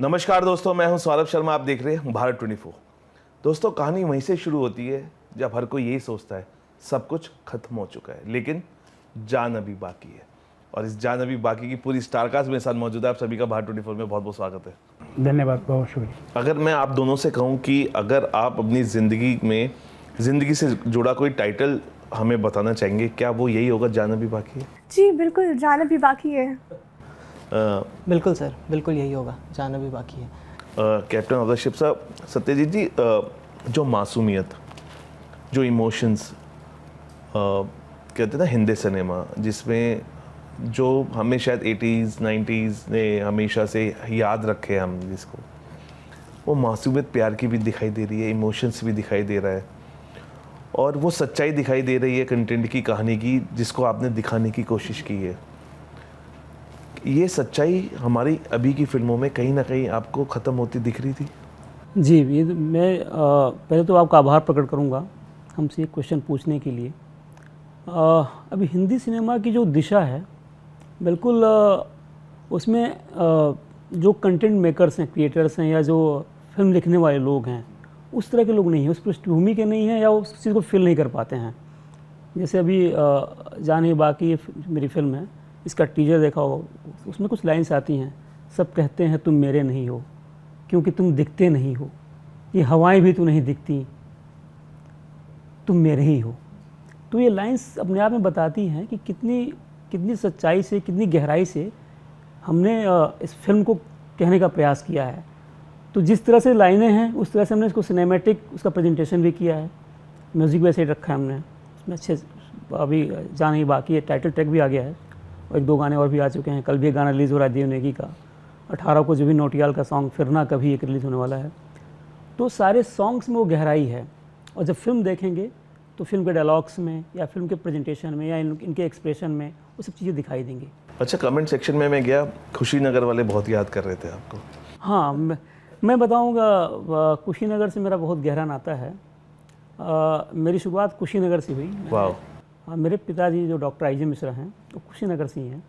नमस्कार दोस्तों, मैं हूं सौरभ शर्मा। आप देख रहे हैं भारत 24। दोस्तों, कहानी वहीं से शुरू होती है जब हर कोई यही सोचता है सब कुछ खत्म हो चुका है, लेकिन जान अभी बाकी है। और इस जान अभी बाकी की पूरी स्टारकास्ट मेरे साथ मौजूद है। आप सभी का भारत 24 में बहुत बहुत स्वागत है। धन्यवाद, बहुत शुक्रिया। अगर मैं आप दोनों से कहूँ कि अगर आप अपनी ज़िंदगी से जुड़ा कोई टाइटल हमें बताना चाहेंगे, क्या वो यही होगा, जान अभी बाकी है? जी बिल्कुल, जान अभी बाकी है। बिल्कुल सर, बिल्कुल यही होगा, जान अभी बाकी है। कैप्टन ऑफ द शिप साहब, सत्यजीत जी, जो मासूमियत, जो इमोशंस कहते हैं ना हिंदी सिनेमा, जिसमें जो हमें शायद 80s 90s ने हमेशा से याद रखे हम जिसको, वो मासूमियत प्यार की भी दिखाई दे रही है, इमोशंस भी दिखाई दे रहा है, और वो सच्चाई दिखाई दे रही है कंटेंट की, कहानी की, जिसको आपने दिखाने की कोशिश की है। ये सच्चाई हमारी अभी की फिल्मों में कहीं ना कहीं आपको ख़त्म होती दिख रही थी? जी, ये मैं पहले तो आपका आभार प्रकट करूंगा हमसे एक क्वेश्चन पूछने के लिए। अभी हिंदी सिनेमा की जो दिशा है, बिल्कुल उसमें जो कंटेंट मेकर्स हैं, क्रिएटर्स हैं, या जो फिल्म लिखने वाले लोग हैं, उस तरह के लोग नहीं हैं, उस पृष्ठभूमि के नहीं हैं, या उस चीज़ को फील नहीं कर पाते हैं। जैसे अभी जान ही बाकी मेरी फिल्म है, इसका टीजर देखा हो, उसमें कुछ लाइन्स आती हैं, सब कहते हैं तुम मेरे नहीं हो क्योंकि तुम दिखते नहीं हो, ये हवाएं भी तो नहीं दिखती, तुम मेरे ही हो। तो ये लाइन्स अपने आप में बताती हैं कि कितनी सच्चाई से, कितनी गहराई से हमने इस फिल्म को कहने का प्रयास किया है। तो जिस तरह से लाइनें हैं, उस तरह से हमने इसको सिनेमैटिक उसका प्रेजेंटेशन भी किया है, म्यूज़िक वैसे ही रखा है हमने उसमें अच्छे। अभी जान ही बाकी है, टाइटल ट्रैक भी आ गया है, और एक दो गाने और भी आ चुके हैं। कल भी एक गाना रिलीज़ हो रहा है देव नेगी का, 18 को जुबिन नौटियाल का सॉन्ग फिरना कभी एक रिलीज़ होने वाला है। तो सारे सॉन्ग्स में वो गहराई है, और जब फिल्म देखेंगे तो फिल्म के डायलॉग्स में, या फिल्म के प्रेजेंटेशन में, या इनके एक्सप्रेशन में वो सब चीज़ें दिखाई देंगी। अच्छा, कमेंट सेक्शन में मैं गया, कुशीनगर वाले बहुत याद कर रहे थे आपको। हाँ, मैं बताऊँगा, कुशीनगर से मेरा बहुत गहरा नाता है। मेरी शुरुआत कुशीनगर से हुई। वाह। हाँ, मेरे पिताजी जो डॉक्टर आई जे मिश्रा हैं, वो कुशीनगर से ही हैं,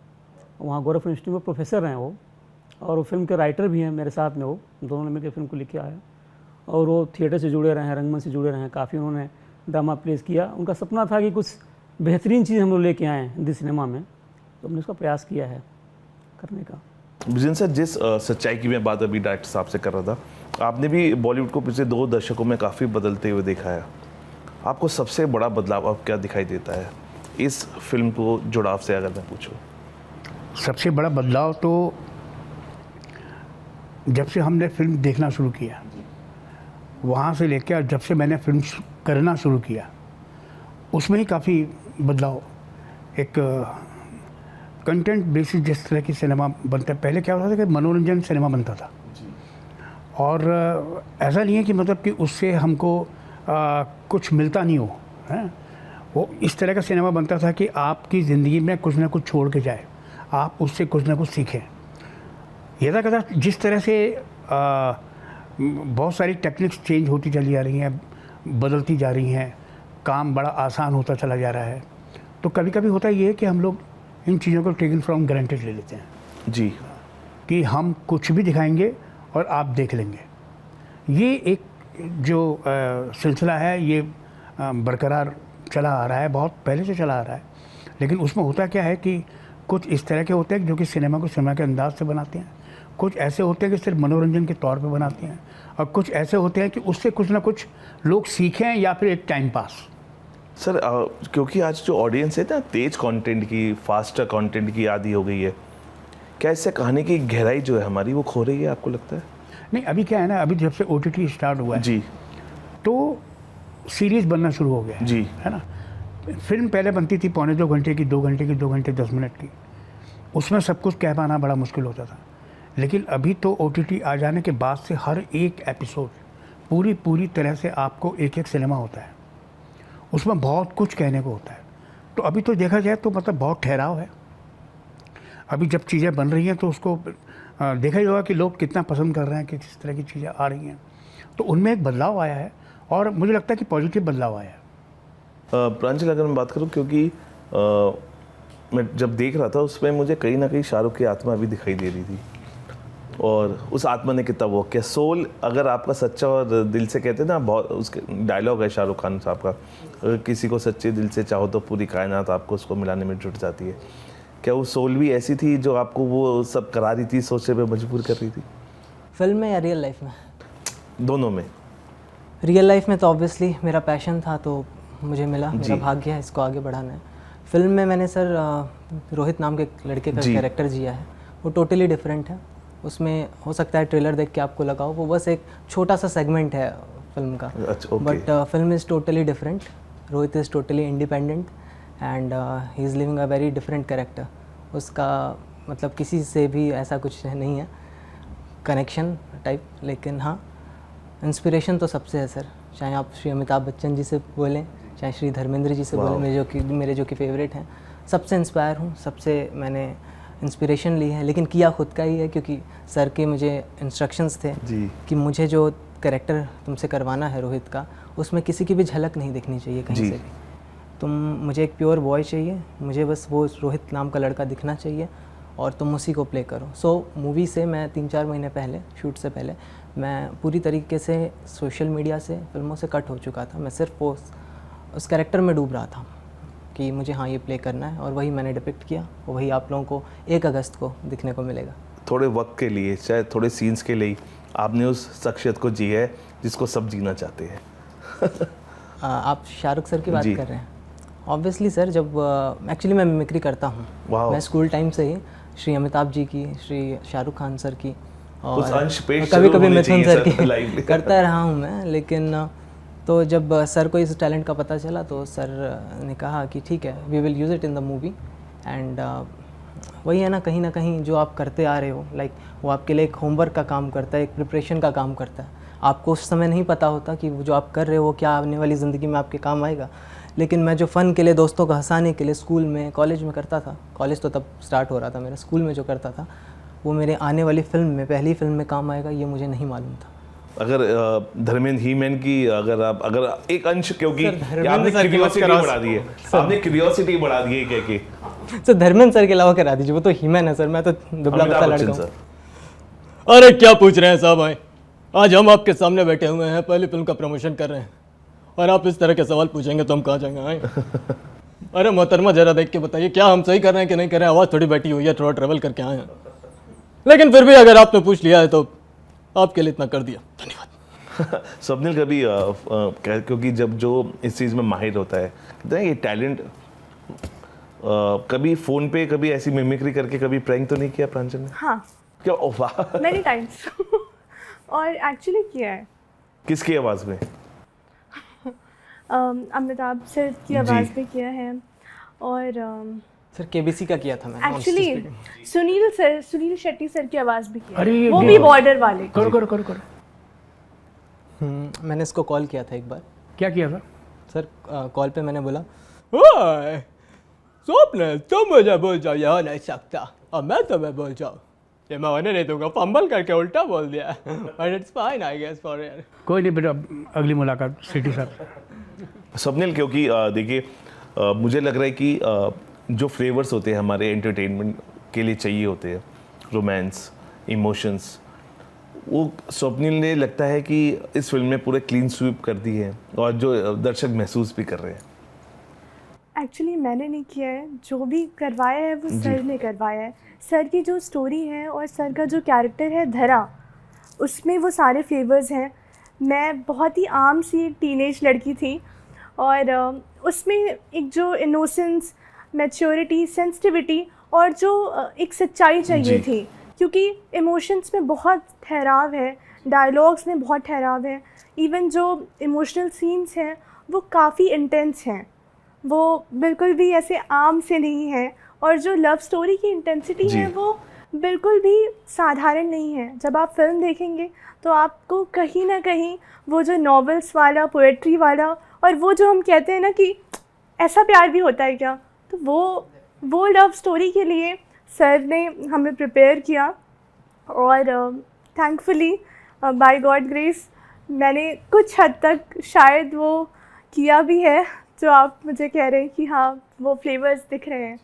वहाँ गोरखपुर इंस्टीट्यूट में प्रोफेसर हैं वो, और वो फिल्म के राइटर भी हैं मेरे साथ में। वो दोनों ने मिलकर फिल्म को लिखा है, और वो थिएटर से जुड़े रहे हैं, रंगमंच से जुड़े रहे हैं, काफ़ी उन्होंने ड्रामा प्लेस किया। उनका सपना था कि कुछ बेहतरीन चीज़ हम लोग लेके आएँ हिंदी सिनेमा में, तो हमने उसका प्रयास किया है करने का। विजन सर, जिस सच्चाई की मैं बात अभी डायरेक्टर साहब से कर रहा था, आपने भी बॉलीवुड को पिछले 2 दशकों में काफ़ी बदलते हुए देखा है। आपको सबसे बड़ा बदलाव अब क्या दिखाई देता है इस फिल्म को जुड़ाव से, अगर मैं पूछूं? सबसे बड़ा बदलाव तो जब से हमने फिल्म देखना शुरू किया, वहाँ से लेकर जब से मैंने फिल्म करना शुरू किया, उसमें ही काफ़ी बदलाव। एक कंटेंट बेसिस जिस तरह की सिनेमा बनता है, पहले क्या होता था कि मनोरंजन सिनेमा बनता था, और ऐसा नहीं है कि मतलब कि उससे हमको कुछ मिलता नहीं हो, है। वो इस तरह का सिनेमा बनता था कि आपकी ज़िंदगी में कुछ ना कुछ छोड़ के जाए, आप उससे कुछ ना कुछ सीखें। यदा कदा जिस तरह से बहुत सारी टेक्निक्स चेंज होती चली जा रही हैं, बदलती जा रही हैं, काम बड़ा आसान होता चला जा रहा है, तो कभी कभी होता ये है कि हम लोग इन चीज़ों को टेकन फ्रॉम ग्रांटेड ले लेते हैं जी, कि हम कुछ भी दिखाएंगे और आप देख लेंगे। ये एक जो सिलसिला है, ये बरकरार चला आ रहा है, बहुत पहले से चला आ रहा है। लेकिन उसमें होता क्या है कि कुछ इस तरह के होते हैं जो कि सिनेमा को सिनेमा के अंदाज से बनाते हैं, कुछ ऐसे होते हैं कि सिर्फ मनोरंजन के तौर पे बनाते हैं, और कुछ ऐसे होते हैं कि उससे कुछ ना कुछ लोग सीखें, या फिर एक टाइम पास। सर, क्योंकि आज जो ऑडियंस है ना, तेज कंटेंट की, फास्टर कंटेंट की आदी हो गई है, क्या इससे कहानी की गहराई जो है हमारी वो खो रही है, आपको लगता है? नहीं, अभी क्या है ना, अभी जब से OTT स्टार्ट हुआ है जी, तो सीरीज़ बनना शुरू हो गया जी, है ना। फिल्म पहले बनती थी 2.25 घंटे की, 2 घंटे की, 2 घंटे 10 मिनट की, उसमें सब कुछ कह पाना बड़ा मुश्किल होता था। लेकिन अभी तो OTT आ जाने के बाद से हर एक एपिसोड पूरी तरह से आपको एक सिनेमा होता है, उसमें बहुत कुछ कहने को होता है। तो अभी तो देखा जाए तो मतलब बहुत ठहराव है। अभी जब चीज़ें बन रही हैं तो उसको देखा ही होगा कि लोग कितना पसंद कर रहे हैं, कि किस तरह की चीज़ें आ रही हैं, तो उनमें एक बदलाव आया है, और मुझे लगता है कि पॉजिटिव बदलाव आया है। प्रांजल, अगर मैं बात करूं, क्योंकि मैं जब देख रहा था उसमें मुझे कहीं ना कहीं शाहरुख की आत्मा भी दिखाई दे रही थी। और उस आत्मा ने कितना वर्क किया। सोल अगर आपका सच्चा और दिल से कहते हैं ना, बहुत उसके डायलॉग है शाहरुख खान साहब का, अगर किसी को सच्चे दिल से चाहो तो पूरी कायनात आपको उसको मिलाने में जुट जाती है। क्या वो सोल भी ऐसी थी जो आपको वो सब करा रही थी, सोचने पे मजबूर कर रही थी? फिल्म में या रियल लाइफ में? दोनों में। रियल लाइफ में तो ऑब्वियसली मेरा पैशन था तो मुझे मिला, मेरा भाग्य है इसको आगे बढ़ाना है। फिल्म में मैंने सर रोहित नाम के लड़के का कैरेक्टर जिया है, वो टोटली डिफरेंट है। उसमें हो सकता है ट्रेलर देख के आपको लगा हो वो बस एक छोटा सा सेगमेंट है फिल्म का, but film is totally different. Rohit is totally independent and he is living a very different character. उसका मतलब किसी से भी ऐसा कुछ नहीं है कनेक्शन टाइप, लेकिन हाँ इंस्पिरेशन तो सबसे है सर। चाहे आप श्री अमिताभ बच्चन जी से बोलें, चाहे श्री धर्मेंद्र जी से बोलें, मेरे जो कि फेवरेट हैं, सबसे इंस्पायर हूँ, सबसे मैंने इंस्पिरेशन ली है, लेकिन किया खुद का ही है क्योंकि सर के मुझे इंस्ट्रक्शंस थे कि मुझे जो कैरेक्टर तुमसे करवाना है रोहित का, उसमें किसी की भी झलक नहीं दिखनी चाहिए कहीं से भी। तुम मुझे एक प्योर बॉय चाहिए, मुझे बस वो रोहित नाम का लड़का दिखना चाहिए और तुम उसी को प्ले करो। सो मूवी से मैं 3-4 महीने पहले, शूट से पहले, मैं पूरी तरीके से सोशल मीडिया से, फिल्मों से कट हो चुका था। मैं सिर्फ उस कैरेक्टर में डूब रहा था कि मुझे हाँ ये प्ले करना है, और वही मैंने डिपिक्ट किया और वही आप लोगों को 1 अगस्त को दिखने को मिलेगा। थोड़े वक्त के लिए, चाहे थोड़े सीन्स के लिए, आपने उस शख्सियत को जिया है जिसको सब जीना चाहते हैं। आप शाहरुख सर की बात कर रहे हैं? ऑब्वियसली सर, जब एक्चुअली मैं मिमिक्री करता हूँ, मैं स्कूल टाइम से ही श्री अमिताभ जी की, श्री शाहरुख खान सर की और कभी कभी मिथुन सर की करता रहा हूँ मैं। लेकिन तो जब सर को इस टैलेंट का पता चला तो सर ने कहा कि ठीक है, we will use it in the movie. And वही है ना कहीं जो आप करते आ रहे हो, लाइक वो आपके लिए एक होमवर्क का काम करता है, एक प्रिपरेशन का काम करता है। आपको उस समय नहीं पता होता कि वो जो आप कर रहे हो वो क्या आने वाली ज़िंदगी में आपके काम आएगा। लेकिन मैं जो फ़न के लिए, दोस्तों को हंसाने के लिए स्कूल में, कॉलेज में करता था, कॉलेज तो तब स्टार्ट हो रहा था मेरा, स्कूल में जो करता था वो मेरे आने वाली फिल्म में, पहली फिल्म में काम आएगा, ये मुझे नहीं मालूम था। अगर धर्मेंद्र हीमैन की अगर एक अंश, क्योंकि आपने क्यूरियोसिटी बढ़ा दी है, आपने क्यूरियोसिटी बढ़ा दी है कह के। सर धर्मेंद्र सर के अलावा करा दीजिए, वो तो हीमैन है सर, मैं तो दुबला पतला लड़का हूं। अरे क्या पूछ रहे हैं साहब भाई, आज हम आपके सामने बैठे हुए हैं, पहली फिल्म का प्रमोशन कर रहे हैं और आप इस तरह के सवाल पूछेंगे तो हम कहाँ जाएंगे आए? अरे मोहतरमा जरा देख के बताइए क्या हम सही कर रहे हैं कि नहीं कर रहे हैं। आवाज़ थोड़ी बैठी हुई है, थोड़ा ट्रेवल करके आए हैं, लेकिन फिर भी अगर आपने पूछ लिया है तो आपके लिए इतना कर दिया, धन्यवाद। स्वप्निल कभी क्योंकि जब जो इस चीज़ में माहिर होता है, कहते हैं ये टैलेंट, कभी फ़ोन पे कभी ऐसी मिमिक्री करके कभी प्रैंक तो नहीं किया प्रांजल ने? हाँ, क्या? ओह वाह, मेनी टाइम्स। और एक्चुअली किया है। किसकी आवाज़ में? अमिताभ सर की आवाज़ में किया है, और सर केबीसी का किया था मैंने एक्चुअली सुनील शेट्टी सर की आवाज़ भी की है। अरे वो भी बॉर्डर वाले। करो। मैंने इसको कॉल किया था एक बार। क्या किया था सर? कॉल पे मैंने बोला, ओए स्वप्न तुम मुझे बोल जाओ, यह नहीं सकता, अब मैं तुम्हें बोल जाऊँ, ये मैं होने नहीं दूंगा। फंबल करके उल्टा बोल दिया, but it's fine I guess for यार। कोई नहीं बेटा, अगली मुलाकात सिटी साहब। स्वप्निल, क्योंकि देखिए मुझे लग रहा है कि जो फ्लेवर्स होते हैं हमारे एंटरटेनमेंट के लिए चाहिए होते हैं, रोमांस, इमोशंस, वो स्वप्निल ने लगता है कि इस फिल्म में पूरे क्लीन स्वीप कर दी है और जो दर्शक महसूस भी कर रहे हैं। एक्चुअली मैंने नहीं किया है, जो भी करवाया है वो सर ने करवाया है। सर की जो स्टोरी है और सर का जो कैरेक्टर है धरा, उसमें वो सारे फ्लेवर्स हैं। मैं बहुत ही आम सी टीनेज लड़की थी और उसमें एक जो इनोसेंस, मैच्योरिटी, सेंसिटिविटी और जो एक सच्चाई चाहिए थी, क्योंकि इमोशंस में बहुत ठहराव है, डायलॉग्स में बहुत ठहराव है, इवन जो इमोशनल सीन्स हैं वो काफ़ी इंटेंस हैं, वो बिल्कुल भी ऐसे आम से नहीं हैं, और जो लव स्टोरी की इंटेंसिटी है वो बिल्कुल भी साधारण नहीं है। जब आप फिल्म देखेंगे तो आपको कहीं ना कहीं वो जो नॉवेल्स वाला, पोएट्री वाला, और वो जो हम कहते हैं ना कि ऐसा प्यार भी होता है क्या, तो वो लव स्टोरी के लिए सर ने हमें प्रिपेयर किया। और थैंकफुली बाय गॉड ग्रेस मैंने कुछ हद तक शायद वो किया भी है जो आप मुझे कह रहे हैं कि हाँ वो फ्लेवर्स दिख रहे हैं।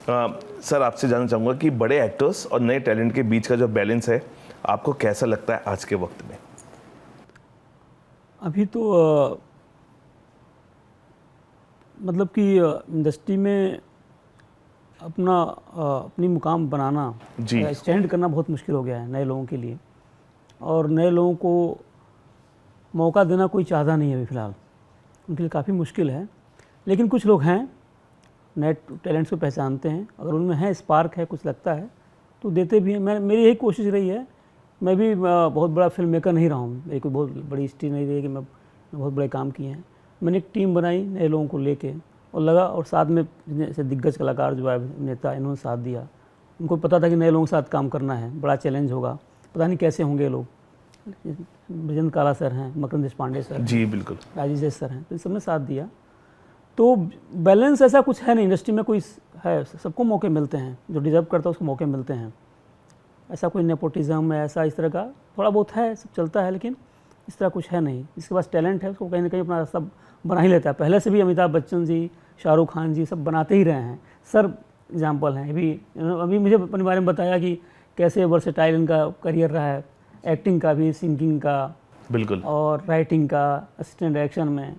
सर, आपसे जानना चाहूँगा कि बड़े एक्टर्स और नए टैलेंट के बीच का जो बैलेंस है आपको कैसा लगता है आज के वक्त में? अभी तो मतलब कि इंडस्ट्री में अपनी मुकाम बनाना, जी। स्टैंड करना बहुत मुश्किल हो गया है नए लोगों के लिए, और नए लोगों को मौका देना कोई चाहता नहीं है अभी फ़िलहाल, उनके लिए काफ़ी मुश्किल है। लेकिन कुछ लोग हैं नए टैलेंट्स को पहचानते हैं, अगर उनमें है स्पार्क है, कुछ लगता है तो देते भी हैं। मेरी यही कोशिश रही है, मैं भी बहुत बड़ा फिल्म मेकर नहीं रहा हूँ, मेरी कोई बहुत बड़ी हिस्ट्री नहीं रही कि मैं बहुत बड़े काम किए हैं। मैंने एक टीम बनाई नए लोगों को लेके और लगा, और साथ में जैसे दिग्गज कलाकार जो है नेता, इन्होंने साथ दिया। उनको पता था कि नए लोगों के साथ काम करना है, बड़ा चैलेंज होगा, पता नहीं कैसे होंगे ये लोग। ब्रजेंद्र काला सर हैं, मकरंद देशपांडे सर, जी बिल्कुल, राजेश सर हैं, तो इन सब ने साथ दिया। तो बैलेंस ऐसा कुछ है नहीं इंडस्ट्री में, कोई है, सबको मौके मिलते हैं, जो डिजर्व करता है उसको मौके मिलते हैं। ऐसा कोई नेपोटिज्म है, ऐसा इस तरह का थोड़ा बहुत है, सब चलता है, लेकिन इस तरह कुछ है नहीं। जिसके पास टैलेंट है उसको कहीं ना कहीं अपना रास्ता बना ही लेता है। पहले से भी अमिताभ बच्चन जी, शाहरुख खान जी सब बनाते ही रहे हैं, सर एग्जाम्पल हैं। अभी मुझे अपने बारे में बताया कि कैसे वर्सेटाइल इनका करियर रहा है, एक्टिंग का भी, सिंगिंग का, बिल्कुल, और राइटिंग का, असिस्टेंट डायरेक्शन में,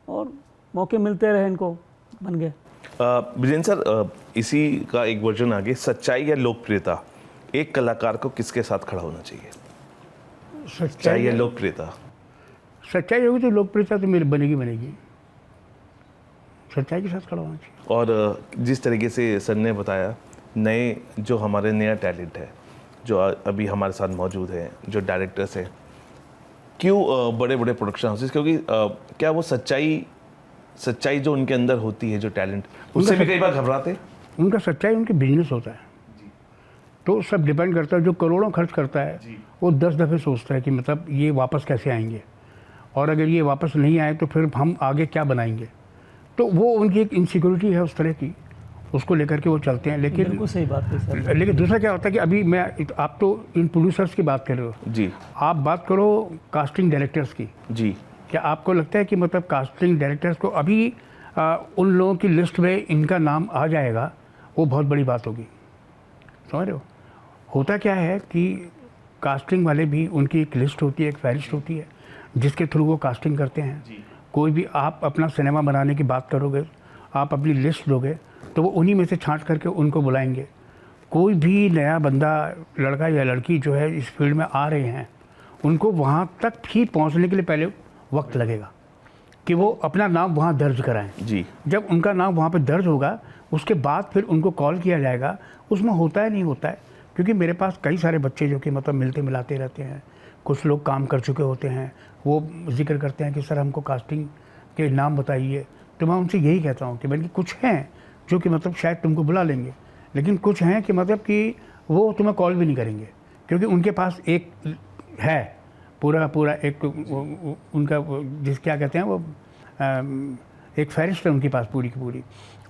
और मौके मिलते रहे इनको, बन गए। विजेंद्र सर, इसी का एक वर्जन आगे, सच्चाई या लोकप्रियता, एक कलाकार को किसके साथ खड़ा होना चाहिए? सच्चाई या लोकप्रियता? सच्चाई होगी तो लोकप्रियता तो मेरी बनेगी। सच्चाई के साथ खड़ा होना चाहिए। और जिस तरीके से सर ने बताया, नए जो हमारे नया टैलेंट है जो अभी हमारे साथ मौजूद है, जो डायरेक्टर्स हैं, क्यों बड़े बड़े प्रोडक्शन हाउसेस, क्योंकि क्या वो सच्चाई जो उनके अंदर होती है, जो टैलेंट, उससे भी कई बार घबराते? उनका सच्चाई उनके बिजनेस होता है, तो सब डिपेंड करता है। जो करोड़ों खर्च करता है वो 10 दफ़े सोचता है कि मतलब ये वापस कैसे आएंगे, और अगर ये वापस नहीं आए तो फिर हम आगे क्या बनाएंगे। तो वो उनकी एक इनसिक्योरिटी है उस तरह की, उसको लेकर के वो चलते हैं। लेकिन बिल्कुल सही बात है सर। लेकिन दूसरा क्या होता है कि अभी आप तो इन प्रोड्यूसर्स की बात कर रहे हो जी, आप बात करो कास्टिंग डायरेक्टर्स की। जी, क्या आपको लगता है कि मतलब कास्टिंग डायरेक्टर्स को अभी उन लोगों की लिस्ट में इनका नाम आ जाएगा, वो बहुत बड़ी बात होगी, समझ रहे हो। होता क्या है कि कास्टिंग वाले भी, उनकी एक लिस्ट होती है, एक फहरिस्त होती है जिसके थ्रू वो कास्टिंग करते हैं। कोई भी आप अपना सिनेमा बनाने की बात करोगे, आप अपनी लिस्ट दोगे तो वो उन्हीं में से छांट करके उनको बुलाएंगे। कोई भी नया बंदा, लड़का या लड़की जो है इस फील्ड में आ रहे हैं, उनको वहाँ तक ही पहुँचने के लिए पहले वक्त लगेगा कि वो अपना नाम वहाँ दर्ज कराएं। जी, जब उनका नाम वहाँ पे दर्ज होगा उसके बाद फिर उनको कॉल किया जाएगा। उसमें होता है नहीं होता है, क्योंकि मेरे पास कई सारे बच्चे जो कि मतलब मिलते मिलाते रहते हैं, कुछ लोग काम कर चुके होते हैं, वो जिक्र करते हैं कि सर हमको कास्टिंग के नाम बताइए। तो मैं उनसे यही कहता हूँ कि भाई कुछ हैं जो कि मतलब शायद तुमको बुला लेंगे, लेकिन कुछ हैं कि मतलब कि वो तुम्हें कॉल भी नहीं करेंगे, क्योंकि उनके पास एक है पूरा एक उनका जिस क्या कहते हैं वो एक फहरिस्त है उनके पास पूरी की पूरी,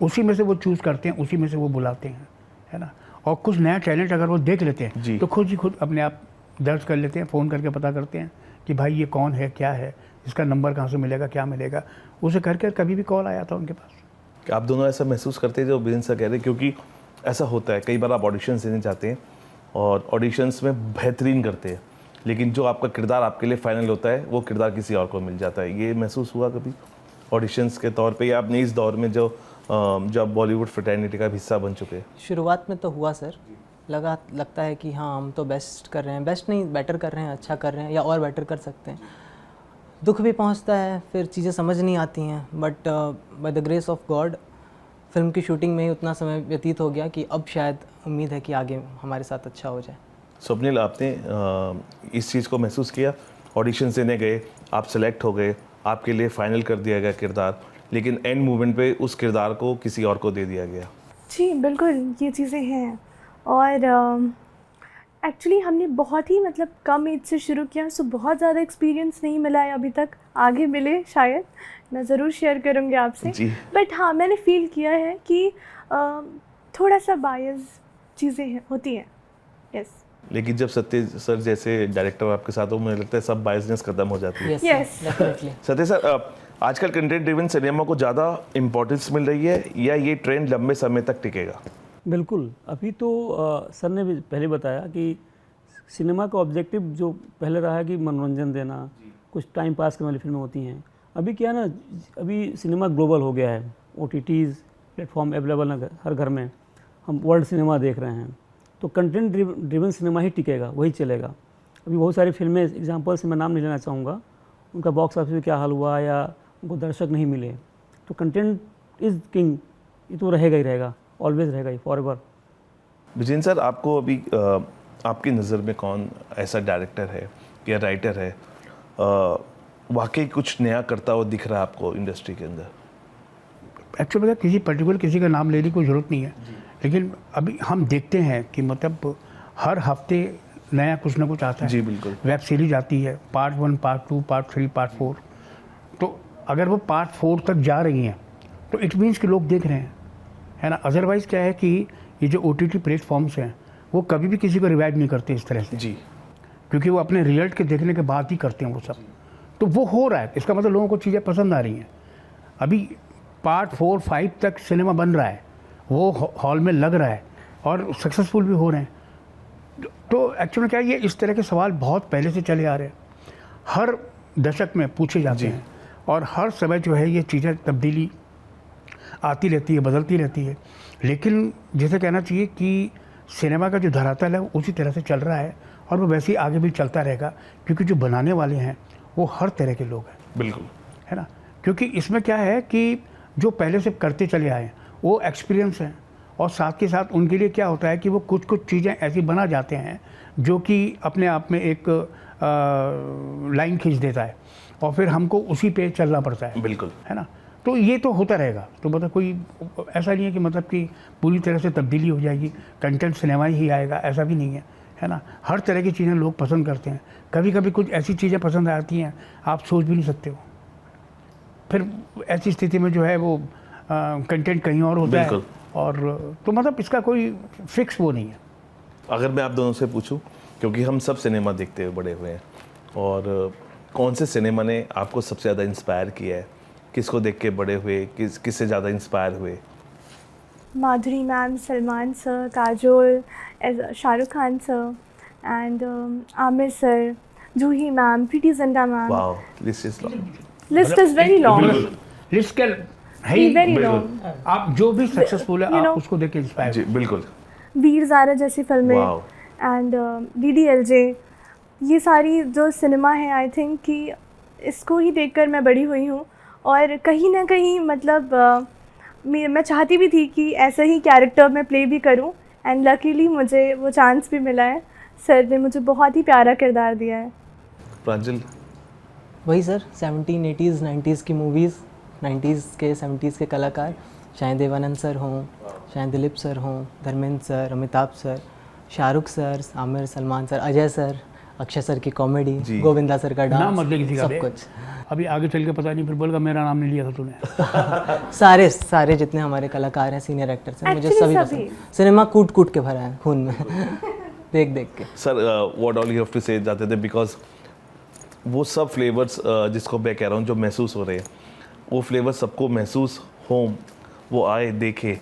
उसी में से वो चूज़ करते हैं, उसी में से वो बुलाते हैं, है ना। और कुछ नया टैलेंट अगर वो देख लेते हैं तो खुद ही खुद अपने आप दर्ज कर लेते हैं, फ़ोन करके पता करते हैं कि भाई ये कौन है, क्या है, इसका नंबर कहाँ से मिलेगा, क्या मिलेगा, उसे करके कभी भी कॉल आया था उनके पास। आप दोनों ऐसा महसूस करते हैं जो विजेंद्र सर कह रहे हैं? क्योंकि ऐसा होता है, कई बार आप ऑडिशंस देने जाते हैं और ऑडिशंस में बेहतरीन करते हैं, लेकिन जो आपका किरदार आपके लिए फाइनल होता है वो किरदार किसी और को मिल जाता है। ये महसूस हुआ कभी ऑडिशंस के तौर पे, या आपने इस दौर में जब बॉलीवुड फ्रेटर्निटी का हिस्सा बन चुके हैं? शुरुआत में तो हुआ सर, लगता है कि हाँ हम तो बेस्ट कर रहे हैं, बेस्ट नहीं बेटर कर रहे हैं, अच्छा कर रहे हैं, या और बेटर कर सकते हैं। दुख भी पहुंचता है, फिर चीज़ें समझ नहीं आती हैं, but by the grace of God film की शूटिंग में ही उतना समय व्यतीत हो गया कि अब शायद उम्मीद है कि आगे हमारे साथ अच्छा हो जाए। स्वप्निल, आपने इस चीज़ को महसूस किया? ऑडिशन देने गए, आप सेलेक्ट हो गए, आपके लिए फ़ाइनल कर दिया गया किरदार, लेकिन एंड मोमेंट पे उस किरदार को किसी और को दे दिया गया। जी बिल्कुल, ये चीज़ें हैं। और एक्चुअली हमने बहुत ही मतलब कम एज से शुरू किया, सो बहुत ज़्यादा एक्सपीरियंस नहीं मिला है अभी तक, आगे मिले शायद, मैं ज़रूर शेयर करूँगी आपसे। बट हाँ, मैंने फील किया है कि थोड़ा सा बायस चीज़ें होती हैं। यस, लेकिन जब सत्य सर जैसे डायरेक्टर आपके साथ हो, मुझे लगता है सब बायसनेस खत्म हो जाती है। Yes definitely. सत्य सर, आजकल कंटेंट ड्रिवन सिनेमा को ज़्यादा इम्पोर्टेंस मिल रही है, या ये ट्रेंड लंबे समय तक टिकेगा? बिल्कुल, अभी तो सर ने भी पहले बताया कि सिनेमा का ऑब्जेक्टिव जो पहले रहा है कि मनोरंजन देना, कुछ टाइम पास करने वाली फिल्में होती हैं। अभी क्या है ना, अभी सिनेमा ग्लोबल हो गया है, OTTs प्लेटफॉर्म अवेलेबल है हर घर में, हम वर्ल्ड सिनेमा देख रहे हैं, तो कंटेंट ड्रिवन सिनेमा ही टिकेगा, वही चलेगा। अभी बहुत सारी फिल्में, एग्जांपल से मैं नाम नहीं लेना चाहूँगा, उनका बॉक्स ऑफिस में क्या हाल हुआ या उनको दर्शक नहीं मिले, तो कंटेंट इज़ किंग, ये तो रहेगा ही रहेगा, ऑलवेज रहेगा ही, फॉरएवर। विजेंद्र सर, आपको अभी आपकी नज़र में कौन ऐसा डायरेक्टर है या राइटर है वाकई कुछ नया करता हुआ दिख रहा है आपको इंडस्ट्री के अंदर? एक्चुअली किसी पर्टिकुलर किसी का नाम लेने की कोई ज़रूरत नहीं है, लेकिन अभी हम देखते हैं कि मतलब हर हफ्ते नया कुछ ना कुछ आता है। जी बिल्कुल। वेब सीरीज आती है, पार्ट 1, पार्ट 2, पार्ट 3, पार्ट 4, तो अगर वो पार्ट 4 तक जा रही हैं तो इट मीन्स कि लोग देख रहे हैं, है ना। अदरवाइज़ क्या है कि ये जो OTT प्लेटफॉर्म्स हैं वो कभी भी किसी को रिवाइव नहीं करते इस तरह से जी, क्योंकि वो अपने रिजल्ट के देखने के बाद ही करते हैं वो सब। तो वो हो रहा है, इसका मतलब लोगों को चीज़ें पसंद आ रही हैं। अभी पार्ट 4, 5 तक सिनेमा बन रहा है, वो हॉल में लग रहा है और सक्सेसफुल भी हो रहे हैं। तो एक्चुअली क्या है, ये इस तरह के सवाल बहुत पहले से चले आ रहे हैं, हर दशक में पूछे जाते हैं और हर समय जो है ये चीज़ें तब्दीली आती रहती है, बदलती रहती है। लेकिन जैसे कहना चाहिए कि सिनेमा का जो धरातल है वो उसी तरह से चल रहा है और वो वैसे ही आगे भी चलता रहेगा, क्योंकि जो बनाने वाले हैं वो हर तरह के लोग हैं। बिल्कुल, है ना। क्योंकि इसमें क्या है कि जो पहले से करते चले आए हैं वो एक्सपीरियंस है, और साथ के साथ उनके लिए क्या होता है कि वो कुछ कुछ चीज़ें ऐसी बना जाते हैं जो कि अपने आप में एक लाइन खींच देता है और फिर हमको उसी पे चलना पड़ता है। बिल्कुल, है ना। तो ये तो होता रहेगा, तो मतलब कोई ऐसा नहीं है कि मतलब कि पूरी तरह से तब्दीली हो जाएगी, कंटेंट सिनेमा ही आएगा, ऐसा भी नहीं है, है ना। हर तरह की चीज़ें लोग पसंद करते हैं, कभी कभी कुछ ऐसी चीज़ें पसंद आती हैं आप सोच भी नहीं सकते हो, फिर ऐसी स्थिति में जो है वो कंटेंट कहीं और होता है, और तो मतलब इसका कोई फिक्स वो नहीं है। अगर मैं आप दोनों से पूछूं, क्योंकि हम सब सिनेमा देखते हुए बड़े हुए हैं, और कौन से सिनेमा ने आपको सबसे ज़्यादा इंस्पायर किया है, किसको देख के बड़े हुए, किससे ज़्यादा इंस्पायर हुए? Madhuri ma'am, Salman sir, Kajol, Shahrukh Khan sir, and Aamir sir, Juhi ma'am, Preity Zinta ma'am. Wow, list is long. List is very long, list के है ही वेरी बिल्कुल। लॉन्ग। आप जो भी सक्सेसफुल है आप उसको देख के इंस्पायर। जी बिल्कुल। वीर ज़ारा जैसी फिल्में, वाओ। एंड DDLJ, ये सारी जो सिनेमा है, आई थिंक कि इसको ही देखकर मैं बड़ी हुई हूँ, और कहीं ना कहीं मतलब मैं चाहती भी थी कि ऐसा ही कैरेक्टर मैं प्ले भी करूँ, एंड लकीली मुझे वो चांस भी मिला है। सर ने मुझे बहुत ही प्यारा किरदार दिया है। प्रांजल? वही सर, 17, 80s, 90s की मूवीज़, 90s के 70s के कलाकार, चाहे देवानंद सर हों, चाहे दिलीप सर हों, Dharmendra sir, Amitabh sir, Shahrukh sir, Aamir, Salman sir, Ajay sir, Akshay sir की कॉमेडी, गोविंदा सर का नाम डांस, मत ले किसी का सब बे। कुछ। अभी आगे चल के पता नहीं फिर बोलेगा मेरा नाम नहीं लिया था तूने। सारे जितने हमारे कलाकार हैं, सीनियर एक्टर्स हैं, मुझे Actually सभी सभी। पसंद। सिनेमा कूट कूट के भरा है खून में देख देख के। Sir, what all you have to say जाते थे, बिकॉज वो सब फ्लेवर्स जिसको मैं कह रहा हूँ जो महसूस हो रहे हैं, वो फ्लेवर सबको महसूस हो, वो आए, देखे,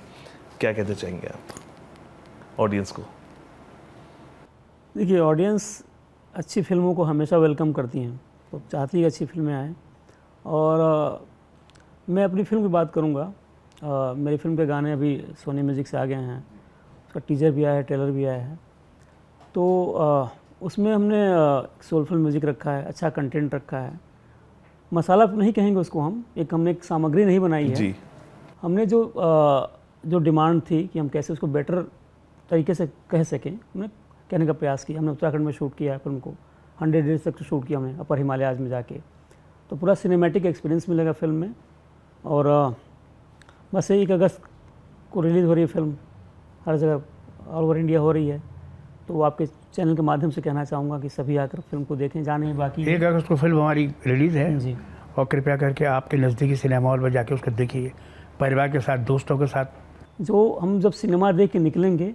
क्या कहते चाहेंगे आप ऑडियंस को? देखिए, ऑडियंस अच्छी फिल्मों को हमेशा वेलकम करती हैं, तो चाहती है अच्छी फिल्में आएँ। और मैं अपनी फिल्म की बात करूँगा। मेरी फिल्म के गाने अभी सोनी म्यूज़िक से आ गए हैं, उसका टीजर भी आया है, ट्रेलर भी आया है। तो उसमें हमने सोलफुल म्यूज़िक रखा है, अच्छा कंटेंट रखा है। मसाला नहीं कहेंगे उसको हम, हमने एक सामग्री नहीं बनाई है जी। हमने जो डिमांड थी कि हम कैसे उसको बेटर तरीके से कह सकें, हमने कहने का प्रयास किया। हमने उत्तराखंड में शूट किया है फिल्म को, 100 डेज तक शूट किया हमने अपर हिमालयाज़ में जाके, तो पूरा सिनेमैटिक एक्सपीरियंस मिलेगा फिल्म में। और बस 1 अगस्त को रिलीज़ हो रही है फिल्म, हर जगह ऑल ओवर इंडिया हो रही है। तो आपके चैनल के माध्यम से कहना चाहूँगा कि सभी आकर फिल्म को देखें, जाने बाकी 1 अगस्त को फिल्म हमारी रिलीज़ है जी। और कृपया करके आपके नज़दीकी सिनेमा हॉल में जाके उसको देखिए, परिवार के साथ, दोस्तों के साथ। जो हम जब सिनेमा देख के निकलेंगे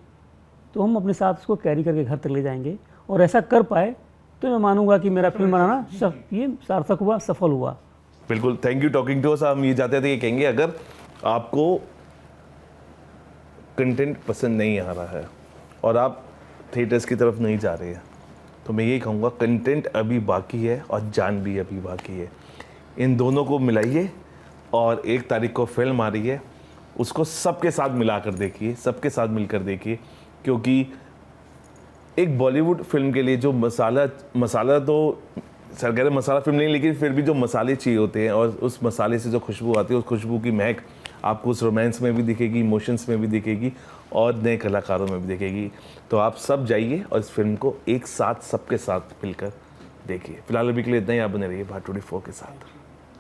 तो हम अपने साथ उसको कैरी करके घर तक ले जाएंगे, और ऐसा कर पाए तो मैं मानूंगा कि मेरा फिल्म बनाना ये सार्थक हुआ, सफल हुआ। बिल्कुल, thank you talking to us. हम ये चाहते थे, ये कहेंगे अगर आपको कंटेंट पसंद नहीं आ रहा है और आप थिएटर्स की तरफ नहीं जा रहे हैं, तो मैं यही कहूँगा कंटेंट अभी बाकी है और जान भी अभी बाकी है। इन दोनों को मिलाइए और 1 तारीख को फिल्म आ रही है, उसको सबके साथ मिलाकर देखिए, सबके साथ मिलकर देखिए, क्योंकि एक बॉलीवुड फिल्म के लिए जो मसाला तो सर कह रहे मसाला फिल्म नहीं, लेकिन फिर भी जो मसाले चाहिए होते हैं और उस मसाले से जो खुशबू आती है, उस खुशबू की महक आपको उस रोमांस में भी दिखेगी, इमोशंस में भी दिखेगी और नए कलाकारों में भी दिखेगी। तो आप सब जाइए और इस फिल्म को एक साथ सबके साथ मिलकर देखिए। फिलहाल अभी के लिए इतना ही, आप बने रहिए भारत 24 के साथ।